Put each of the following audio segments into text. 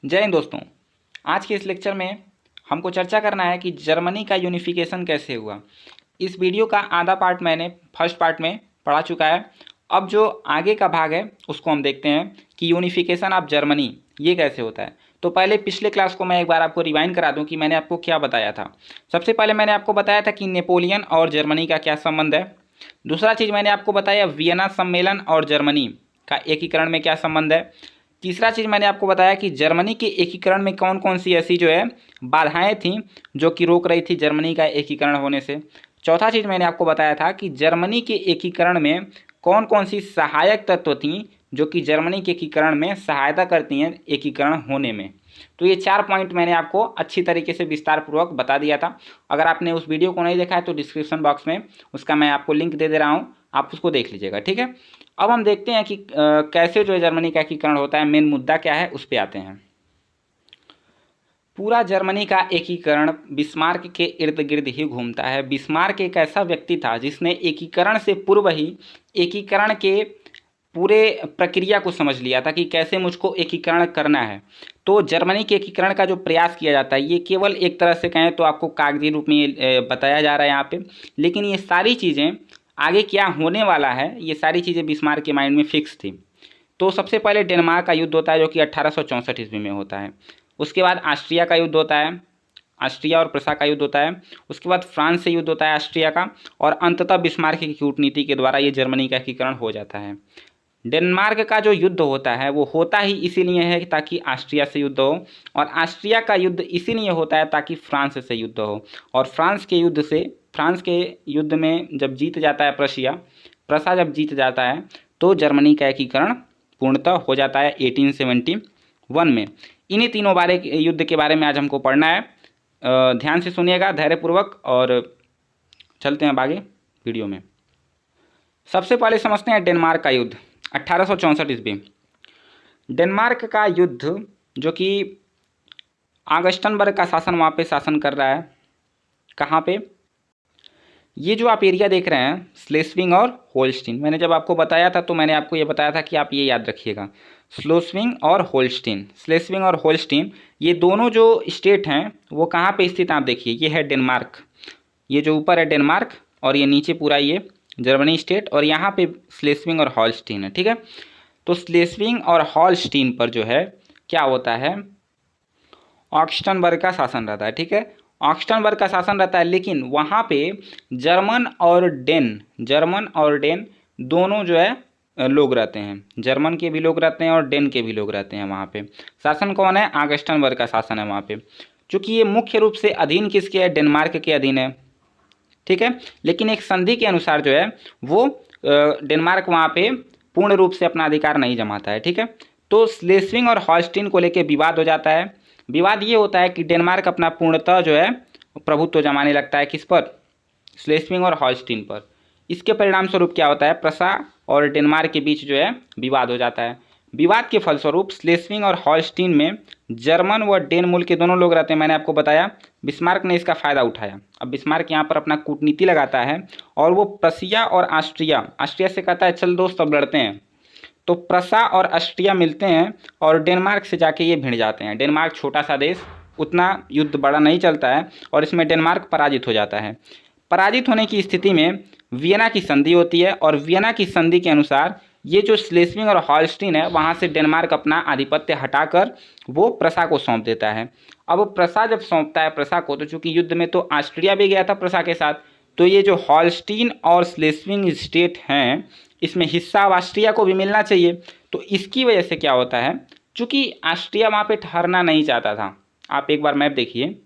जय हिंद दोस्तों। आज के इस लेक्चर में हमको चर्चा करना है कि जर्मनी का यूनिफिकेशन कैसे हुआ। इस वीडियो का आधा पार्ट मैंने फर्स्ट पार्ट में पढ़ा चुका है। अब जो आगे का भाग है उसको हम देखते हैं कि यूनिफिकेशन ऑफ जर्मनी ये कैसे होता है। तो पहले पिछले क्लास को मैं एक बार आपको रिवाइंड करा दूं कि मैंने आपको क्या बताया था। सबसे पहले मैंने आपको बताया था कि नेपोलियन और जर्मनी का क्या संबंध है। दूसरा चीज़ मैंने आपको बताया वियना सम्मेलन और जर्मनी का एकीकरण में क्या संबंध है। तीसरा चीज़ मैंने आपको बताया कि जर्मनी के एकीकरण में कौन कौन सी ऐसी जो है बाधाएं थीं जो कि रोक रही थी जर्मनी का एकीकरण होने से। चौथा चीज़ मैंने आपको बताया था कि जर्मनी के एकीकरण में कौन कौन सी सहायक तत्व थीं जो कि जर्मनी के एकीकरण में सहायता करती हैं एकीकरण होने में। तो ये 4 पॉइंट मैंने आपको अच्छी तरीके से विस्तार पूर्वक बता दिया था। अगर आपने उस वीडियो को नहीं देखा है तो डिस्क्रिप्शन बॉक्स में उसका मैं आपको लिंक दे रहा हूँ, आप उसको देख लीजिएगा। ठीक है, अब हम देखते हैं कि कैसे जो है जर्मनी का एकीकरण होता है, मेन मुद्दा क्या है उस पर आते हैं। पूरा जर्मनी का एकीकरण बिस्मार्क के इर्द गिर्द ही घूमता है। बिस्मार्क एक ऐसा व्यक्ति था जिसने एकीकरण से पूर्व ही एकीकरण के पूरे प्रक्रिया को समझ लिया था कि कैसे मुझको एकीकरण करना है। तो जर्मनी के एकीकरण का जो प्रयास किया जाता है ये केवल एक तरह से कहें तो आपको कागजी रूप में बताया जा रहा है यहाँ पे, लेकिन ये सारी चीज़ें आगे क्या होने वाला है ये सारी चीज़ें बिस्मार्क के माइंड में फिक्स थी। तो सबसे पहले डेनमार्क का युद्ध होता है जो कि 1864 ईस्वी में होता है। उसके बाद ऑस्ट्रिया का युद्ध होता है, ऑस्ट्रिया और प्रसा का युद्ध होता है। उसके बाद फ्रांस से युद्ध होता है ऑस्ट्रिया का, और अंततः बिस्मार्क की कूटनीति के द्वारा ये जर्मनी का एकीकरण हो जाता है। डेनमार्क का जो युद्ध होता है वो होता ही इसीलिए है ताकि ऑस्ट्रिया से युद्ध हो, और ऑस्ट्रिया का युद्ध इसीलिए होता है ताकि फ्रांस से युद्ध हो, और फ्रांस के युद्ध में जब जीत जाता है प्रसा जब जीत जाता है तो जर्मनी का एकीकरण पूर्णतः हो जाता है 1871 में। इन्हीं तीनों बारे युद्ध के बारे में आज हमको पढ़ना है। ध्यान से सुनिएगा धैर्यपूर्वक, और चलते हैं अब आगे वीडियो में। सबसे पहले समझते हैं डेनमार्क का युद्ध 1864 ईस्वी। डेनमार्क का युद्ध जो कि ऑगस्टनबर्ग का शासन वहाँ पे शासन कर रहा है। कहाँ पे? ये जो आप एरिया देख रहे हैं स्लेस्विंग और होल्स्टीन, मैंने जब आपको बताया था तो मैंने आपको ये बताया था कि आप ये याद रखिएगा, स्लेस्विंग और होल्स्टीन। स्लेस्विंग और होल्स्टीन ये दोनों जो स्टेट हैं वो कहाँ पे स्थित हैं आप देखिए। ये है डेनमार्क, ये जो ऊपर है डेनमार्क, और ये नीचे पूरा ये जर्मनी स्टेट, और यहाँ पे स्लेस्विंग और हॉलस्टीन है। ठीक है, तो स्लेस्विंग और हॉलस्टीन पर जो है क्या होता है, ऑक्स्टनबर्ग का शासन रहता है। ठीक है, ऑक्स्टनबर्ग का शासन रहता है, लेकिन वहाँ पे जर्मन और डेन दोनों जो है लोग रहते हैं। जर्मन के भी लोग रहते हैं और डेन के भी लोग रहते हैं वहाँ पे। शासन कौन है? ऑगस्टनबर्ग का शासन है वहाँ पे। चूँकि ये मुख्य रूप से अधीन किसके है? डेनमार्क के अधीन है। ठीक है, लेकिन एक संधि के अनुसार जो है वो डेनमार्क वहाँ पे पूर्ण रूप से अपना अधिकार नहीं जमाता है। ठीक है, तो स्लेस्विंग और हॉलस्टीन को लेकर विवाद हो जाता है। विवाद ये होता है कि डेनमार्क अपना पूर्णतः जो है प्रभुत्व जमाने लगता है किस पर? स्लेस्विंग और हॉलस्टीन पर। इसके परिणाम स्वरूप क्या होता है? प्रसा और डेनमार्क के बीच जो है विवाद हो जाता है। विवाद के फलस्वरूप स्लेस्विंग और हॉलस्टीन में जर्मन व डेन मूल के दोनों लोग रहते हैं। मैंने आपको बताया बिस्मार्क ने इसका फ़ायदा उठाया। अब बिस्मार्क यहाँ पर अपना कूटनीति लगाता है और वो प्रसिया और ऑस्ट्रिया से कहता है चल दोस्त अब लड़ते हैं। तो प्रसा और ऑस्ट्रिया मिलते हैं और डेनमार्क से जाके ये भिड़ जाते हैं। डेनमार्क छोटा सा देश, उतना युद्ध बड़ा नहीं चलता है, और इसमें डेनमार्क पराजित हो जाता है। पराजित होने की स्थिति में वियना की संधि होती है, और वियना की संधि के अनुसार ये जो स्लेस्विंग और हॉलस्टीन है वहाँ से डेनमार्क अपना आधिपत्य हटाकर वो प्रसा को सौंप देता है। अब प्रसा जब सौंपता है प्रसा को, तो चूंकि युद्ध में तो ऑस्ट्रिया भी गया था प्रसा के साथ, तो ये जो हॉलस्टीन और स्लेस्विंग स्टेट हैं इसमें हिस्सा ऑस्ट्रिया को भी मिलना चाहिए। तो इसकी वजह से क्या होता है, चूँकि ऑस्ट्रिया वहाँ पे ठहरना नहीं चाहता था। आप एक बार मैप देखिए,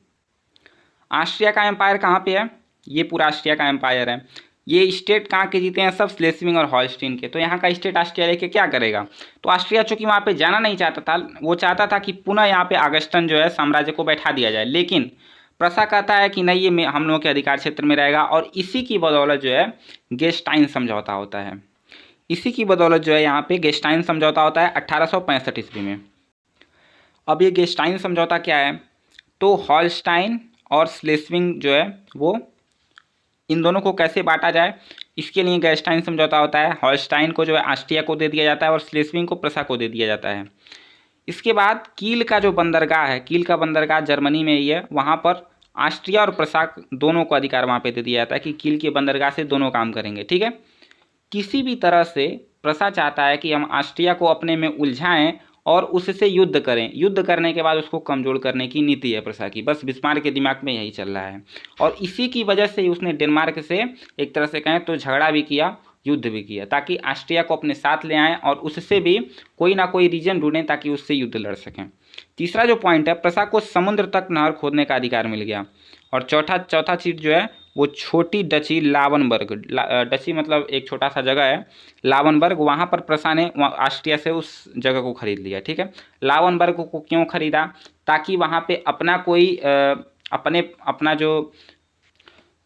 ऑस्ट्रिया का एम्पायर कहाँ पे है? ये पूरा ऑस्ट्रिया का एम्पायर है। ये स्टेट कहाँ के जीते हैं? सब स्लेस्विंग और हॉलस्टीन के। तो यहाँ का स्टेट ऑस्ट्रिया लेके क्या करेगा? तो ऑस्ट्रिया चूँकि वहाँ पे जाना नहीं चाहता था, वो चाहता था कि पुनः यहाँ पे ऑगस्टन जो है साम्राज्य को बैठा दिया जाए, लेकिन प्रसा कहता है कि नहीं, ये हम लोगों के अधिकार क्षेत्र में रहेगा, और इसी की बदौलत जो है गेस्टाइन समझौता होता है। इसी की बदौलत जो है यहाँ पे गेस्टाइन समझौता होता है 1865 ईस्वी में। अब ये गेस्टाइन समझौता क्या है? तो हॉलस्टाइन और स्लेस्विंग जो है वो इन दोनों को कैसे बांटा जाए, इसके लिए गेस्टाइन समझौता होता है। हॉलस्टाइन को जो है ऑस्ट्रिया को दे दिया जाता है और स्लेस्विंग को प्रसा को दे दिया जाता है। इसके बाद कील का जो बंदरगाह है, कील का बंदरगाह जर्मनी में ही है, वहाँ पर ऑस्ट्रिया और प्रसा दोनों को अधिकार वहाँ पे दे दिया जाता है कि कील के बंदरगाह से दोनों काम करेंगे, ठीक है। किसी भी तरह से प्रसा चाहता है कि हम ऑस्ट्रिया को अपने में उलझाएं और उससे युद्ध करें, युद्ध करने के बाद उसको कमज़ोर करने की नीति है प्रसा की, बस बिस्मार्क के दिमाग में यही चल रहा है। और इसी की वजह से उसने डेनमार्क से एक तरह से कहें तो झगड़ा भी किया, युद्ध भी किया, ताकि ऑस्ट्रिया को अपने साथ ले आएँ और उससे भी कोई ना कोई रीजन ढूंढें ताकि उससे युद्ध लड़ सकें। तीसरा जो पॉइंट है, प्रसा को समुद्र तक नहर खोदने का अधिकार मिल गया। और चौथा चीज़ जो है वो छोटी डची लावनबर्ग, डची मतलब एक छोटा सा जगह है लावनबर्ग, वहाँ पर प्रसा ने ऑस्ट्रिया से उस जगह को खरीद लिया, ठीक है। लावनबर्ग को क्यों खरीदा? ताकि वहाँ पे अपना कोई अपना जो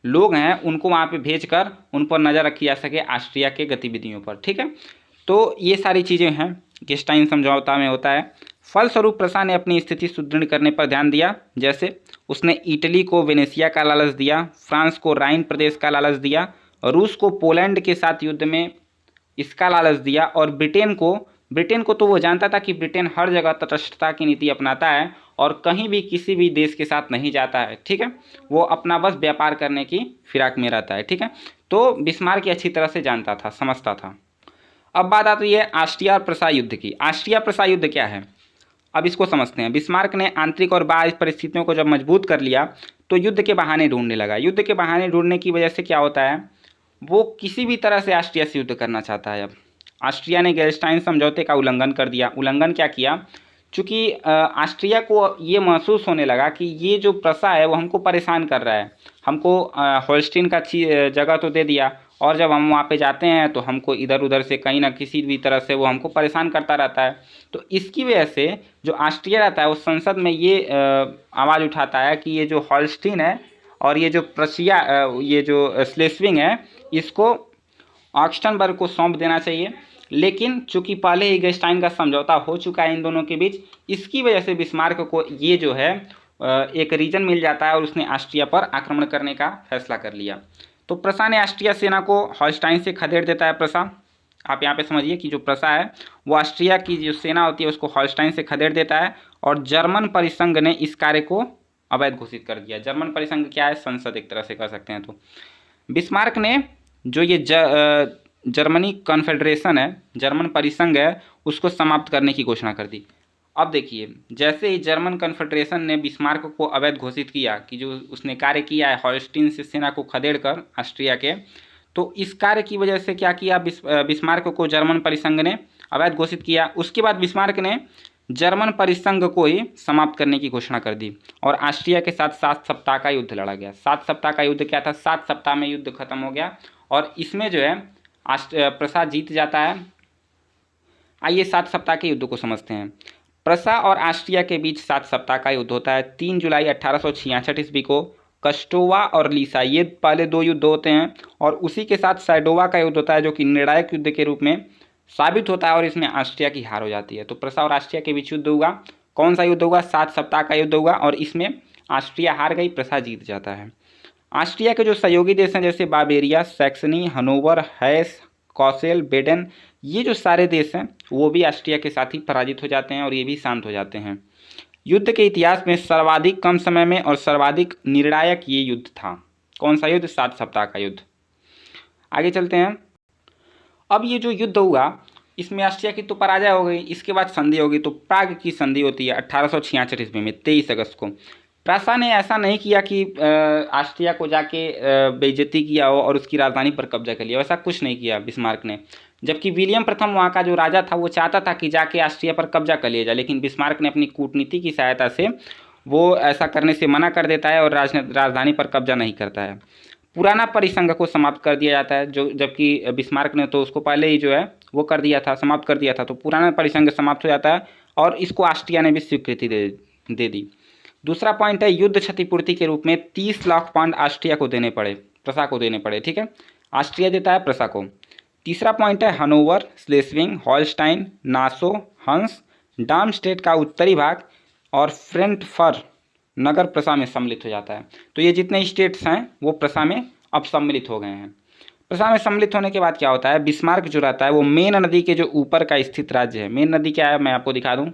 लोग हैं उनको वहाँ पे भेजकर उन पर नज़र रखी जा सके ऑस्ट्रिया के गतिविधियों पर, ठीक है। तो ये सारी चीज़ें हैं गेस्टाइन समझौता में होता है। फलस्वरूप प्रसा ने अपनी स्थिति सुदृढ़ करने पर ध्यान दिया, जैसे उसने इटली को वेनेशिया का लालच दिया, फ्रांस को राइन प्रदेश का लालच दिया, रूस को पोलैंड के साथ युद्ध में इसका लालच दिया, और ब्रिटेन को तो वो जानता था कि ब्रिटेन हर जगह तटस्थता की नीति अपनाता है और कहीं भी किसी भी देश के साथ नहीं जाता है, ठीक है। वो अपना बस व्यापार करने की फिराक में रहता है, ठीक है। तो बिस्मार्क अच्छी तरह से जानता था, समझता था। अब बात आती है ऑस्ट्रिया और प्रसा युद्ध की। ऑस्ट्रिया प्रसा युद्ध क्या है, अब इसको समझते हैं। बिस्मार्क ने आंतरिक और बाह्य परिस्थितियों को जब मजबूत कर लिया तो युद्ध के बहाने ढूंढने लगा। युद्ध के बहाने ढूंढने की वजह से क्या होता है, वो किसी भी तरह से ऑस्ट्रिया से युद्ध करना चाहता है। अब ऑस्ट्रिया ने गेल्स्टाइन समझौते का उल्लंघन कर दिया। उल्लंघन क्या किया? चूँकि ऑस्ट्रिया को ये महसूस होने लगा कि ये जो प्रसा है वो हमको परेशान कर रहा है, हमको होल्स्टीन का जगह तो दे दिया, और जब हम वहाँ पे जाते हैं तो हमको इधर उधर से कहीं ना किसी भी तरह से वो हमको परेशान करता रहता है। तो इसकी वजह से जो ऑस्ट्रिया रहता है वो संसद में ये आवाज़ उठाता है कि ये जो होल्स्टीन है और ये जो प्रशिया ये जो स्लेस्विंग है, इसको ऑक्स्टनबर्ग को सौंप देना चाहिए। लेकिन चूंकि पहले ही गेस्टाइन का समझौता हो चुका है इन दोनों के बीच, इसकी वजह से बिस्मार्क को ये जो है एक रीजन मिल जाता है और उसने ऑस्ट्रिया पर आक्रमण करने का फैसला कर लिया। तो प्रसा ने ऑस्ट्रिया सेना को हॉलस्टाइन से खदेड़ देता है। प्रसा, आप यहाँ पे समझिए कि जो प्रसा है वो ऑस्ट्रिया की जो सेना होती है उसको हॉलस्टाइन से खदेड़ देता है, और जर्मन परिसंघ ने इस कार्य को अवैध घोषित कर दिया। जर्मन परिसंघ क्या है? संसद एक तरह से कह सकते हैं। तो बिस्मार्क ने जो ये जर्मनी कॉन्फेडरेशन है, जर्मन परिसंघ है, उसको समाप्त करने की घोषणा कर दी। अब देखिए, जैसे ही जर्मन कॉन्फेडरेशन ने बिस्मार्क को अवैध घोषित किया कि जो उसने कार्य किया है हॉलस्टीन से सेना को खदेड़कर ऑस्ट्रिया के, तो इस कार्य की वजह से क्या किया, बिस्मार्क को जर्मन परिसंघ ने अवैध घोषित किया। उसके बाद बिस्मार्क ने जर्मन परिसंघ को ही समाप्त करने की घोषणा कर दी और ऑस्ट्रिया के साथ 7 सप्ताह का युद्ध लड़ा गया। 7 सप्ताह का युद्ध क्या था? 7 सप्ताह में युद्ध खत्म हो गया और इसमें जो है प्रसा जीत जाता है। आइए 7 सप्ताह के युद्ध को समझते हैं। प्रसा और ऑस्ट्रिया के बीच 7 सप्ताह का युद्ध होता है। 3 जुलाई 1866 ईस्वी को कस्टोवा और लीसा, ये पहले 2 युद्ध होते हैं, और उसी के साथ सैडोवा का युद्ध होता है जो कि निर्णायक युद्ध के रूप में साबित होता है और इसमें ऑस्ट्रिया की हार हो जाती है। तो प्रसा और ऑस्ट्रिया के बीच युद्ध हुआ। कौन सा युद्ध हुआ? 7 सप्ताह का युद्ध हुआ और इसमें ऑस्ट्रिया हार गई, प्रसा जीत जाता है। ऑस्ट्रिया के जो सहयोगी देश हैं जैसे बावेरिया, सैक्सनी, हनोवर, हैस, कॉसेल, बेडन, ये जो सारे देश हैं वो भी ऑस्ट्रिया के साथ ही पराजित हो जाते हैं और ये भी शांत हो जाते हैं। युद्ध के इतिहास में सर्वाधिक कम समय में और सर्वाधिक निर्णायक ये युद्ध था। कौन सा युद्ध? 7 सप्ताह का युद्ध। आगे चलते हैं। अब ये जो युद्ध हुआ इसमें ऑस्ट्रिया की तो पराजय हो गई, इसके बाद संधि होगी। तो प्राग की संधि होती है 1866 ईस्वी में 23 अगस्त को। प्रसा ने ऐसा नहीं किया कि ऑस्ट्रिया को जाके बेइज्जती किया हो और उसकी राजधानी पर कब्जा कर लिया, वैसा कुछ नहीं किया बिस्मार्क ने। जबकि विलियम प्रथम वहाँ का जो राजा था वो चाहता था कि जाके ऑस्ट्रिया पर कब्जा कर लिया जाए, लेकिन बिस्मार्क ने अपनी कूटनीति की सहायता से वो ऐसा करने से मना कर देता है और राजधानी पर कब्जा नहीं करता है। पुराना परिसंघ को समाप्त कर दिया जाता है, जो जबकि बिस्मार्क ने तो उसको पहले ही जो है वो कर दिया था, समाप्त कर दिया था। तो पुराना परिसंघ समाप्त हो जाता है और इसको ऑस्ट्रिया ने भी स्वीकृति दे दी। दूसरा पॉइंट है युद्ध क्षतिपूर्ति के रूप में 30 लाख पाउंड ऑस्ट्रिया को देने पड़े, प्रसा को देने पड़े, ठीक है। ऑस्ट्रिया देता है प्रसा को। तीसरा पॉइंट है हनोवर, स्लेस्विंग, हॉलस्टाइन, नासो, हंस, डार्मस्टेट का उत्तरी भाग और फ्रैंकफर्ट नगर प्रसा में सम्मिलित हो जाता है। तो ये जितने स्टेट्स हैं वो प्रसा में अब सम्मिलित हो गए हैं। प्रसा में सम्मिलित होने के बाद क्या होता है, बिस्मार्क जो रहता है वो मेन नदी के जो ऊपर का स्थित राज्य है। मेन नदी क्या है मैं आपको दिखा दूँ।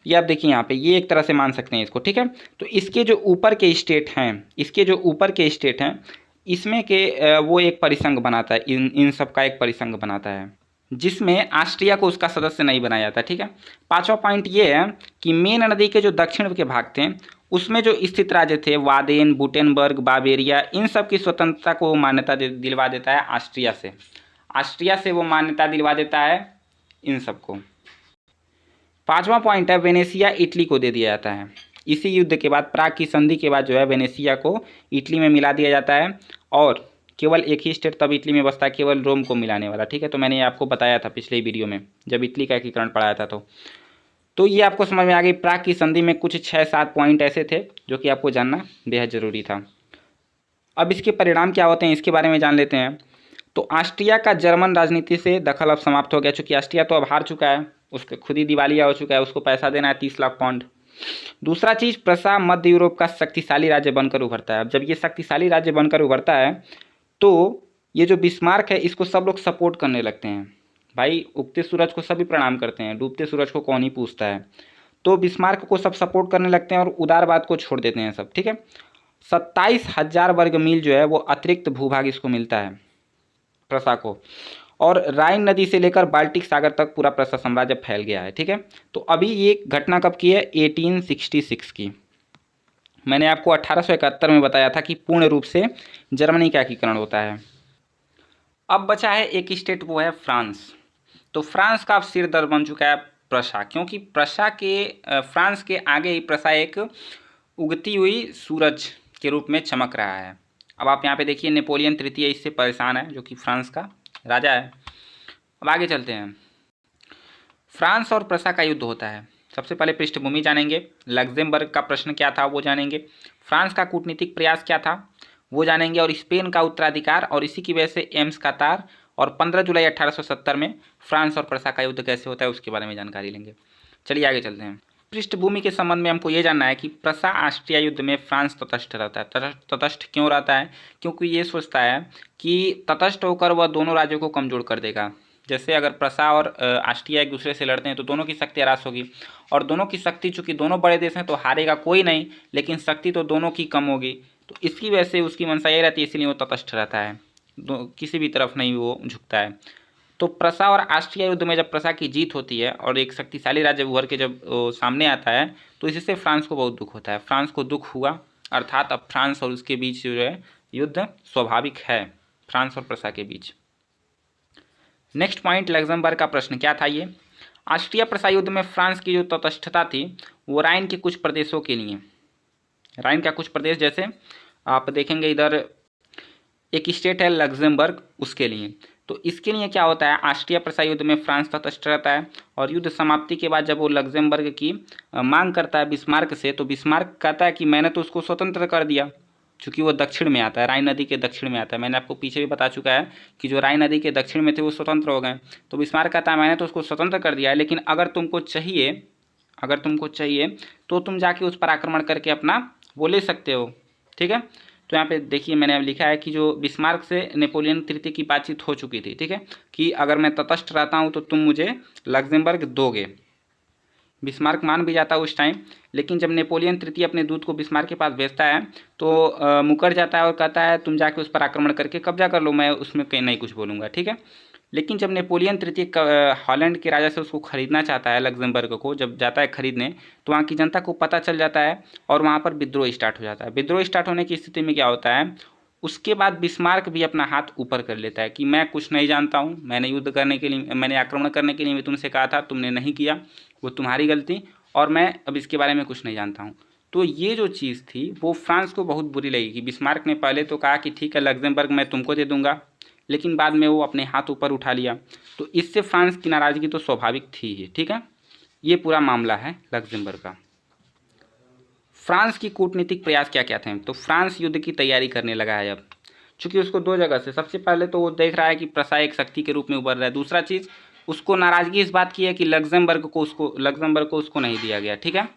ये आप देखिए यहाँ पे, ये एक तरह से मान सकते हैं इसको, ठीक है। तो इसके जो ऊपर के स्टेट हैं, इसके जो ऊपर के स्टेट हैं, इसमें के वो एक परिसंघ बनाता है, इन सब का एक परिसंघ बनाता है, जिसमें ऑस्ट्रिया को उसका सदस्य नहीं बनाया जाता, ठीक है। पांचवा पॉइंट ये है कि मेन नदी के जो दक्षिण के भाग थे, उसमें जो स्थित राज्य थे वादेन, बुटेनबर्ग, बावेरिया, इन सब की स्वतंत्रता को मान्यता दिलवा देता है ऑस्ट्रिया से। ऑस्ट्रिया से वो मान्यता दिलवा देता है इन सबको। पांचवा पॉइंट है वेनेशिया इटली को दे दिया जाता है। इसी युद्ध के बाद, प्राग की संधि के बाद जो है वेनेशिया को इटली में मिला दिया जाता है, और केवल एक ही स्टेट तब इटली में बसता है, केवल रोम को मिलाने वाला, ठीक है। तो मैंने आपको बताया था पिछले वीडियो में जब इटली का एकीकरण पढ़ाया था। तो ये आपको समझ में आ गई। प्राग की संधि में कुछ 6-7 पॉइंट ऐसे थे जो कि आपको जानना बेहद ज़रूरी था। अब इसके परिणाम क्या होते हैं इसके बारे में जान लेते हैं। तो ऑस्ट्रिया का जर्मन राजनीति से दखल अब समाप्त हो गया, चूँकि ऑस्ट्रिया तो अब हार चुका है, उसके खुद ही दिवालिया हो चुका है, उसको पैसा देना है 30 लाख पाउंड। दूसरा चीज़, प्रसा मध्य यूरोप का शक्तिशाली राज्य बनकर उभरता है। अब जब ये शक्तिशाली राज्य बनकर उभरता है तो ये जो बिस्मार्क है इसको सब लोग सपोर्ट करने लगते हैं। भाई उगते सूरज को सभी प्रणाम करते हैं, डूबते सूरज को कौन ही पूछता है। तो बिस्मार्क को सब सपोर्ट करने लगते हैं और उदारवाद को छोड़ देते हैं सब, ठीक है। 27,000 वर्ग मील जो है वो अतिरिक्त भूभाग इसको मिलता है प्रसा को, और राइन नदी से लेकर बाल्टिक सागर तक पूरा प्रसा साम्राज्य फैल गया है, ठीक है। तो अभी ये घटना कब की है? 1866 की। मैंने आपको 1871 में बताया था कि पूर्ण रूप से जर्मनी का एकीकरण होता है। अब बचा है एक स्टेट, वो है फ्रांस। तो फ्रांस का अब सिर दर्द बन चुका है प्रसा, क्योंकि प्रसा के फ्रांस के आगे ही प्रसा एक उगती हुई सूरज के रूप में चमक रहा है। अब आप यहाँ पे देखिए, नेपोलियन तृतीय इससे परेशान है, जो कि फ्रांस का राजा है। अब आगे चलते हैं। फ्रांस और प्रसा का युद्ध होता है। सबसे पहले पृष्ठभूमि जानेंगे, लग्जेमबर्ग का प्रश्न क्या था वो जानेंगे, फ्रांस का कूटनीतिक प्रयास क्या था वो जानेंगे, और स्पेन का उत्तराधिकार और इसी की वजह से एम्स का तार, और 15 जुलाई 1870 में फ्रांस और प्रसा का युद्ध कैसे होता है उसके बारे में जानकारी लेंगे। चलिए आगे चलते हैं। पृष्ठभूमि के संबंध में हमको ये जानना है कि प्रसा ऑस्ट्रिया युद्ध में फ्रांस तटस्थ रहता है। तटस्थ क्यों रहता है? क्योंकि ये सोचता है कि तटस्थ होकर वह दोनों राज्यों को कमजोर कर देगा। जैसे अगर प्रसा और ऑस्ट्रिया एक दूसरे से लड़ते हैं तो दोनों की शक्ति ह्रास होगी, और दोनों की शक्ति, चूंकि दोनों बड़े देश हैं तो हारेगा कोई नहीं, लेकिन शक्ति तो दोनों की कम होगी। तो इसकी वजह से उसकी मंशा ये रहती है, इसलिए वो तटस्थ रहता है, किसी भी तरफ नहीं वो झुकता है। तो प्रसा और ऑस्ट्रिया युद्ध में जब प्रसा की जीत होती है और एक शक्तिशाली राज्य उभर के जब सामने आता है, तो इससे फ्रांस को बहुत दुख होता है। फ्रांस को दुख हुआ, अर्थात अब फ्रांस और उसके बीच जो है युद्ध स्वाभाविक है, फ्रांस और प्रसा के बीच। नेक्स्ट पॉइंट, लग्जमबर्ग का प्रश्न क्या था ये? ऑस्ट्रिया प्रसा युद्ध में फ्रांस की जो तटस्थता थी वो राइन के कुछ प्रदेशों के लिए, राइन का कुछ प्रदेश, जैसे आप देखेंगे इधर एक स्टेट है लग्जमबर्ग, उसके लिए। तो इसके लिए क्या होता है, ऑस्ट्रिया प्रसा युद्ध में फ्रांस तटस्थ रहता है, और युद्ध समाप्ति के बाद जब वो लग्जमबर्ग की मांग करता है बिस्मार्क से, तो बिस्मार्क कहता है कि मैंने तो उसको स्वतंत्र कर दिया, चूँकि वो दक्षिण में आता है, राइन नदी के दक्षिण में आता है। मैंने आपको पीछे भी बता चुका है कि जो राइन नदी के दक्षिण में थे वो स्वतंत्र हो गए। तो बिस्मार्क कहता है मैंने तो उसको स्वतंत्र कर दिया है, लेकिन अगर तुमको चाहिए तो तुम जाके उस पर आक्रमण करके अपना वो ले सकते हो, ठीक है। तो यहाँ पे देखिए मैंने अब लिखा है कि जो बिस्मार्क से नेपोलियन तृतीय की बातचीत हो चुकी थी, ठीक है, कि अगर मैं तटस्थ रहता हूँ तो तुम मुझे लग्जमबर्ग दोगे। बिस्मार्क मान भी जाता है उस टाइम, लेकिन जब नेपोलियन तृतीय अपने दूत को बिस्मार्क के पास भेजता है तो मुकर जाता है और कहता है तुम जाके उस पर आक्रमण करके कब्जा कर लो, मैं उसमें कहीं नहीं कुछ बोलूँगा, ठीक है। लेकिन जब नेपोलियन तृतीय हॉलैंड के राजा से उसको खरीदना चाहता है, लग्जमबर्ग को जब जाता है खरीदने, तो वहाँ की जनता को पता चल जाता है और वहाँ पर विद्रोह स्टार्ट हो जाता है। विद्रोह स्टार्ट होने की स्थिति में क्या होता है, उसके बाद बिस्मार्क भी अपना हाथ ऊपर कर लेता है कि मैं कुछ नहीं जानता हूँ, मैंने युद्ध करने के लिए, मैंने आक्रमण करने के लिए मैं तुमसे कहा था, तुमने नहीं किया, वो तुम्हारी गलती, और मैं अब इसके बारे में कुछ नहीं जानता हूँ। तो ये जो चीज़ थी वो फ्रांस को बहुत बुरी लगी कि बिस्मार्क ने पहले तो कहा कि ठीक है लग्जमबर्ग मैं तुमको दे दूंगा, लेकिन बाद में वो अपने हाथ ऊपर उठा लिया। तो इससे फ्रांस की नाराज़गी तो स्वाभाविक थी ही, ठीक है। ये पूरा मामला है लग्जमबर्ग का। फ्रांस की कूटनीतिक प्रयास क्या क्या थे? तो फ्रांस युद्ध की तैयारी करने लगा है अब, चूँकि उसको दो जगह से, सबसे पहले तो वो देख रहा है कि प्रसा एक शक्ति के रूप में उभर रहा है, दूसरा चीज़ उसको नाराज़गी इस बात की है कि लग्जमबर्ग को उसको नहीं दिया गया, ठीक है।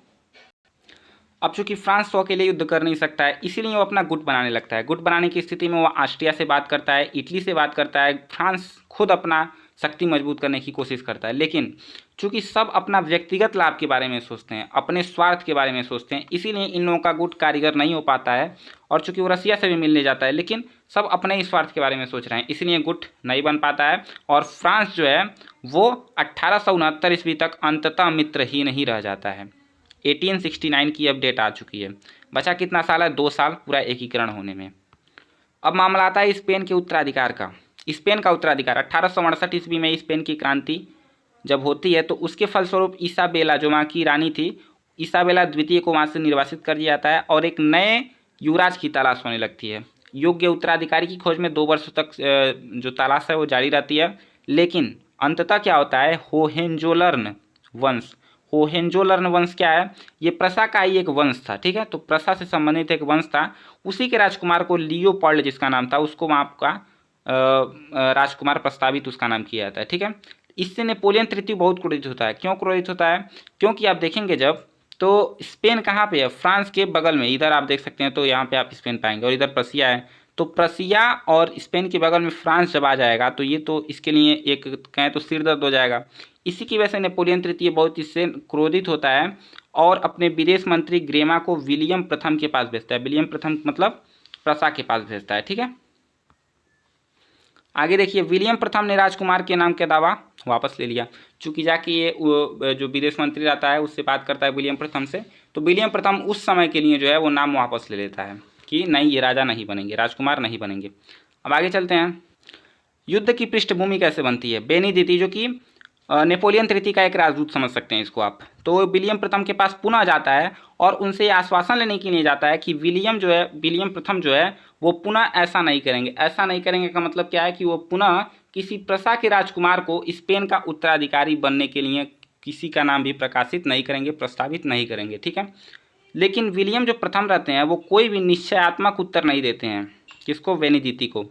अब चूंकि फ्रांस तो अकेले युद्ध कर नहीं सकता है, इसीलिए वो अपना गुट बनाने लगता है। गुट बनाने की स्थिति में वो ऑस्ट्रिया से बात करता है, इटली से बात करता है, फ्रांस खुद अपना शक्ति मजबूत करने की कोशिश करता है। लेकिन चूंकि सब अपना व्यक्तिगत लाभ के बारे में सोचते हैं, अपने स्वार्थ के बारे में सोचते हैं, इसीलिए इन लोगों का गुट कारीगर नहीं हो पाता है। और चूंकि वो रसिया से भी मिलने जाता है, लेकिन सब अपने ही स्वार्थ के बारे में सोच रहे हैं, इसलिए गुट नहीं बन पाता है। और फ्रांस जो है वो 1869 ईस्वी तक अंततः मित्र ही नहीं रह जाता है। 1869 की अब डेट आ चुकी है। बचा कितना साल है? 2 साल पूरा एकीकरण होने में। अब मामला आता है स्पेन के उत्तराधिकार का। स्पेन का उत्तराधिकार 1868 ईस्वी में स्पेन की क्रांति जब होती है तो उसके फलस्वरूप इसाबेला जो वहाँ की रानी थी, इसाबेला द्वितीय को वहाँ से निर्वासित कर दिया जाता है और एक नए युवराज की तलाश होने लगती है। योग्य उत्तराधिकारी की खोज में 2 वर्षों तक जो तलाश है वो जारी रहती है। लेकिन अंततः क्या होता है? होहेंजोलर्न वंश। होहेंजोलर्न वंश क्या है? ये प्रसा का ही एक वंश था, ठीक है। तो प्रसा से संबंधित एक वंश था, उसी के राजकुमार को लियोपोल्ड जिसका नाम था, उसको वहाँ का राजकुमार प्रस्तावित उसका नाम किया जाता है, ठीक है। इससे नेपोलियन तृतीय बहुत क्रोधित होता है। क्यों क्रोधित होता है? क्योंकि आप देखेंगे जब तो स्पेन कहाँ पे है? फ्रांस के बगल में। इधर आप देख सकते हैं तो यहाँ पे आप स्पेन पाएंगे और इधर प्रसिया है। तो प्रसिया और स्पेन के बगल में फ्रांस जब आ जाएगा तो ये तो इसके लिए एक कहें तो सिर दर्द हो जाएगा। इसी की वजह से नेपोलियन तृतीय बहुत इससे क्रोधित होता है और अपने विदेश मंत्री ग्रेमा को विलियम प्रथम के पास भेजता है। विलियम प्रथम मतलब प्रसा के पास भेजता है, ठीक है। आगे देखिए, विलियम प्रथम ने राजकुमार के नाम का दावा वापस ले लिया। चूंकि जाके ये जो विदेश मंत्री रहता है उससे बात करता है विलियम प्रथम से, तो विलियम प्रथम उस समय के लिए जो है वो नाम वापस ले लेता है कि नहीं, ये राजा नहीं बनेंगे, राजकुमार नहीं बनेंगे। अब आगे चलते हैं। युद्ध की पृष्ठभूमि कैसे बनती है? बेनिदिती जो कि नेपोलियन तृतीय का एक राजदूत समझ सकते हैं इसको आप, तो विलियम प्रथम के पास पुनः जाता है और उनसे आश्वासन लेने के लिए जाता है कि विलियम प्रथम जो है वो पुनः ऐसा नहीं करेंगे। ऐसा नहीं करेंगे का मतलब क्या है? कि वो पुनः किसी प्रसा के राजकुमार को स्पेन का उत्तराधिकारी बनने के लिए किसी का नाम भी प्रकाशित नहीं करेंगे, प्रस्तावित नहीं करेंगे, ठीक है। लेकिन विलियम जो प्रथम रहते हैं वो कोई भी निश्चयात्मक उत्तर नहीं देते हैं। किसको? बेनिदिती को।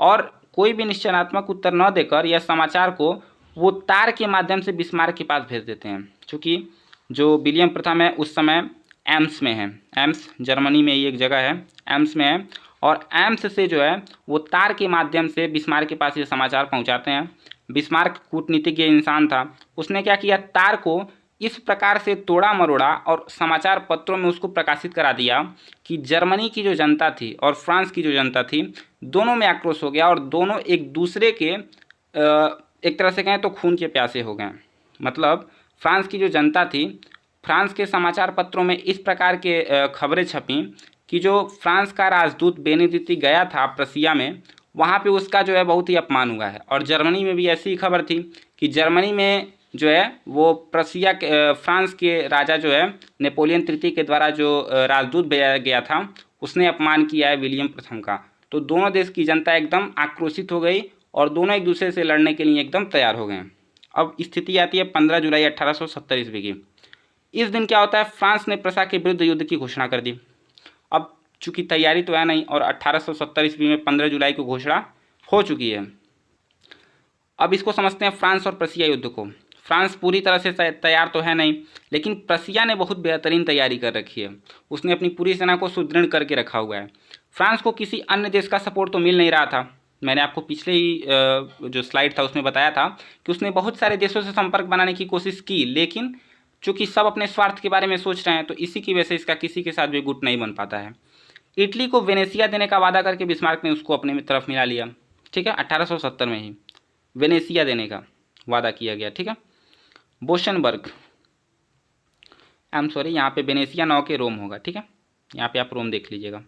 और कोई भी निश्चयात्मक उत्तर न देकर यह समाचार को वो तार के माध्यम से बिस्मार्क के पास भेज देते हैं। क्योंकि जो विलियम प्रथम है उस समय एम्स में है। एम्स जर्मनी में एक जगह है, एम्स में है। और एम्स से जो है वो तार के माध्यम से बिस्मार्क के पास ये समाचार पहुंचाते हैं। बिस्मार्क कूटनीतिज्ञ इंसान था, उसने क्या किया? तार को इस प्रकार से तोड़ा मरोड़ा और समाचार पत्रों में उसको प्रकाशित करा दिया कि जर्मनी की जो जनता थी और फ्रांस की जो जनता थी, दोनों में आक्रोश हो गया और दोनों एक दूसरे के एक तरह से कहें तो खून के प्यासे हो गए। मतलब फ्रांस की जो जनता थी, फ्रांस के समाचार पत्रों में इस प्रकार के खबरें छपी कि जो फ्रांस का राजदूत बेनिदिती गया था प्रसिया में, वहाँ पे उसका जो है बहुत ही अपमान हुआ है। और जर्मनी में भी ऐसी ही खबर थी कि जर्मनी में जो है वो प्रसिया के फ्रांस के राजा जो है नेपोलियन तृतीय के द्वारा जो राजदूत भेजा गया था उसने अपमान किया है विलियम प्रथम का। तो दोनों देश की जनता एकदम आक्रोशित हो गई और दोनों एक दूसरे से लड़ने के लिए एकदम तैयार हो गए। अब स्थिति आती है 15 जुलाई 1870 ईस्वी की। इस दिन क्या होता है? फ्रांस ने प्रसा के विरुद्ध युद्ध की घोषणा कर दी। अब चूंकि तैयारी तो है नहीं और 1870 ईस्वी में 15 जुलाई को घोषणा हो चुकी है। अब इसको समझते हैं फ्रांस और प्रसिया युद्ध को। फ्रांस पूरी तरह से तैयार तो है नहीं, लेकिन प्रसिया ने बहुत बेहतरीन तैयारी कर रखी है। उसने अपनी पूरी सेना को सुदृढ़ करके रखा हुआ है। फ्रांस को किसी अन्य देश का सपोर्ट तो मिल नहीं रहा था। मैंने आपको पिछले ही जो स्लाइड था उसमें बताया था कि उसने बहुत सारे देशों से संपर्क बनाने की कोशिश की, लेकिन चूंकि सब अपने स्वार्थ के बारे में सोच रहे हैं तो इसी की वजह से इसका किसी के साथ भी गुट नहीं बन पाता है। इटली को वेनेसिया देने का वादा करके बिस्मार्क ने उसको अपने तरफ मिला लिया, ठीक है। 1870 में ही वेनेसिया देने का वादा किया गया, ठीक है। बोशनबर्ग, यहाँ पे वेनेसिया नौ के रोम होगा, ठीक है। यहाँ पे आप रोम देख लीजिएगा।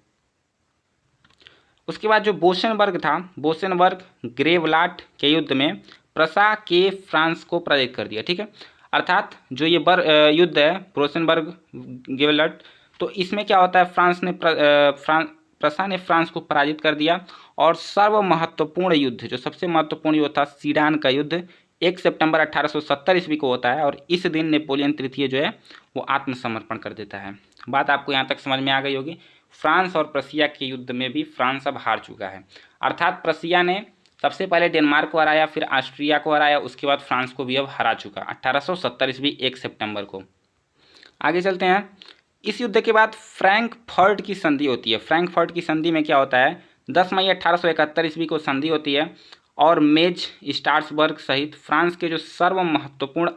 उसके बाद जो बोशनबर्ग था, बोशनबर्ग ग्रेवलाट के युद्ध में प्रसा के फ्रांस को पराजित कर दिया, ठीक है। अर्थात जो ये युद्ध है बोशनबर्ग ग्रेवलाट, तो इसमें क्या होता है? प्रसा ने फ्रांस को पराजित कर दिया और सर्व महत्वपूर्ण युद्ध, जो सबसे महत्वपूर्ण युद्ध था सीडान का युद्ध, 1 सितंबर 1870 ईस्वी को होता है। और इस दिन नेपोलियन तृतीय जो है वो आत्मसमर्पण कर देता है। बात आपको यहाँ तक समझ में आ गई होगी। फ्रांस और प्रसिया के युद्ध में भी फ्रांस अब हार चुका है। अर्थात प्रसिया ने सबसे पहले डेनमार्क को हराया, फिर ऑस्ट्रिया को हराया, उसके बाद फ्रांस को भी अब हरा चुका 1870 ईस्वी 1 सितंबर को। आगे चलते हैं। इस युद्ध के बाद फ्रैंकफर्ट की संधि होती है। फ्रैंकफर्ट की संधि में क्या होता है? 10 मई 1871 ईस्वी को संधि होती है और मेज स्ट्रासबर्ग सहित फ्रांस के जो सर्व महत्वपूर्ण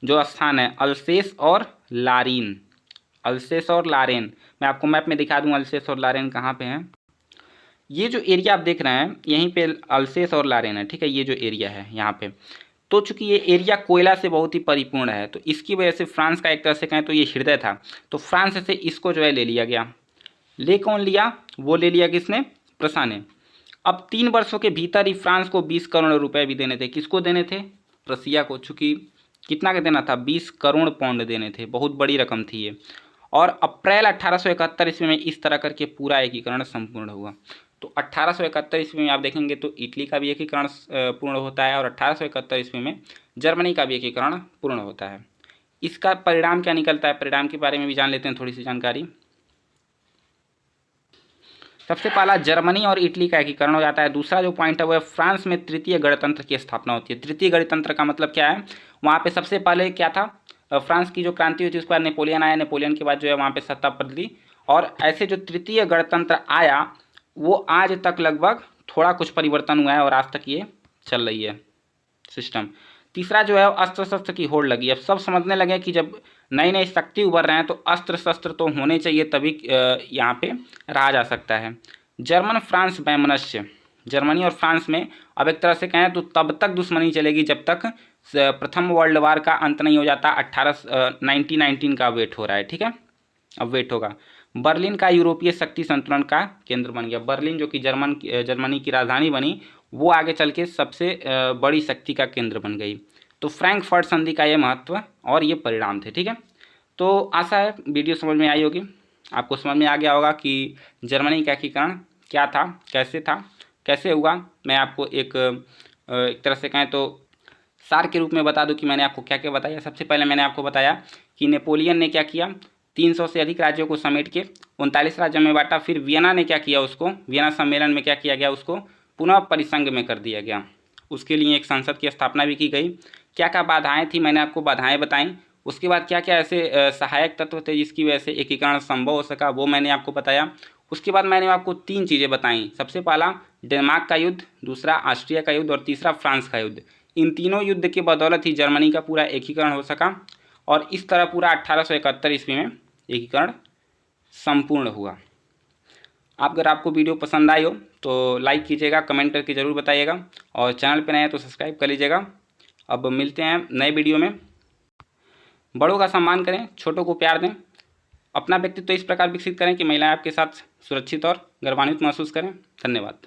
जो स्थान है अल्सेस और लारीन, अल्सेस और लारेन, मैं आपको मैप में दिखा दूँ अल्सेस और लारेन कहाँ पे हैं। ये जो एरिया आप देख रहे हैं यहीं पे अल्सेस और लारेन है, ठीक है, ये जो एरिया है यहाँ पे। तो चूंकि ये एरिया कोयला से बहुत ही परिपूर्ण है तो इसकी वजह से फ्रांस का एक तरह से कहें तो ये हृदय था, तो फ्रांस से इसको जो है ले लिया गया। ले कौन लिया? वो ले लिया किसने? प्रशा ने। अब 3 वर्षों के भीतर ही फ्रांस को 20 करोड़ रुपए भी देने थे। किसको देने थे? प्रशिया को। चूंकि कितना का देना था? 20 करोड़ पाउंड देने थे, बहुत बड़ी रकम थी ये। और अप्रैल 1871 ईस्वी में इस तरह करके पूरा एकीकरण संपूर्ण हुआ। तो 1871 ईस्वी में आप देखेंगे तो इटली का भी एकीकरण पूर्ण होता है और 1871 ईस्वी में जर्मनी का भी एकीकरण पूर्ण होता है। इसका परिणाम क्या निकलता है, परिणाम के बारे में भी जान लेते हैं थोड़ी सी जानकारी। सबसे पहला जर्मनी और इटली का एकीकरण हो जाता है। दूसरा जो पॉइंट है वो है फ्रांस में तृतीय गणतंत्र की स्थापना होती है। तृतीय गणतंत्र का मतलब क्या है? वहाँ पे सबसे पहले क्या था, फ्रांस की जो क्रांति हुई थी उसके बाद नेपोलियन आया, नेपोलियन के बाद जो है वहाँ पे सत्ता बदली और ऐसे जो तृतीय गणतंत्र आया वो आज तक लगभग थोड़ा कुछ परिवर्तन हुआ है और आज तक ये चल रही है सिस्टम। तीसरा जो है अस्त्र शस्त्र की होड़ लगी। अब सब समझने लगे कि जब नई नई शक्ति उभर रहे हैं तो अस्त्र शस्त्र तो होने चाहिए तभी यहाँ पे रहा जा सकता है। जर्मन फ्रांस वैमनस्य, जर्मनी और फ्रांस में अब एक तरह से कहें तो तब तक दुश्मनी चलेगी जब तक प्रथम वर्ल्ड वार का अंत नहीं हो जाता। 1919 का वेट हो रहा है, ठीक है, अब वेट होगा। बर्लिन का यूरोपीय शक्ति संतुलन का केंद्र बन गया। बर्लिन जो कि जर्मनी की राजधानी बनी वो आगे चल के सबसे बड़ी शक्ति का केंद्र बन गई। तो फ्रैंकफर्ट संधि का ये महत्व और ये परिणाम थे, ठीक है। तो आशा है वीडियो समझ में आई होगी, आपको समझ में आ गया होगा कि जर्मनी का एकीकरण क्या था, कैसे हुआ। मैं आपको एक तरह से कहें तो सार के रूप में बता दूं कि मैंने आपको क्या क्या बताया। सबसे पहले मैंने आपको बताया कि नेपोलियन ने क्या किया, 300 से अधिक राज्यों को समेट के 39 राज्यों में बांटा। फिर वियना ने क्या किया, उसको वियना सम्मेलन में क्या किया गया, उसको पुनः परिसंघ में कर दिया गया। उसके लिए एक संसद की स्थापना भी की गई। क्या क्या बाधाएं थी, मैंने आपको बाधाएं बताई। उसके बाद क्या क्या ऐसे सहायक तत्व थे जिसकी वजह से एकीकरण संभव हो सका, वो मैंने आपको बताया। उसके बाद मैंने आपको 3 चीज़ें बताई। सबसे पहला डेनमार्क का युद्ध, दूसरा ऑस्ट्रिया का युद्ध और तीसरा फ्रांस का युद्ध। इन तीनों युद्ध की बदौलत ही जर्मनी का पूरा एकीकरण हो सका और इस तरह पूरा 1871 ईस्वी में एकीकरण संपूर्ण हुआ। अगर आपको वीडियो पसंद आई हो तो लाइक कीजिएगा, कमेंट करके ज़रूर बताइएगा और चैनल पर नए हैं तो सब्सक्राइब कर लीजिएगा। अब मिलते हैं नए वीडियो में। बड़ों का सम्मान करें, छोटों को प्यार दें, अपना व्यक्तित्व इस प्रकार विकसित करें कि महिलाएं आपके साथ सुरक्षित और गर्वान्वित महसूस करें। धन्यवाद।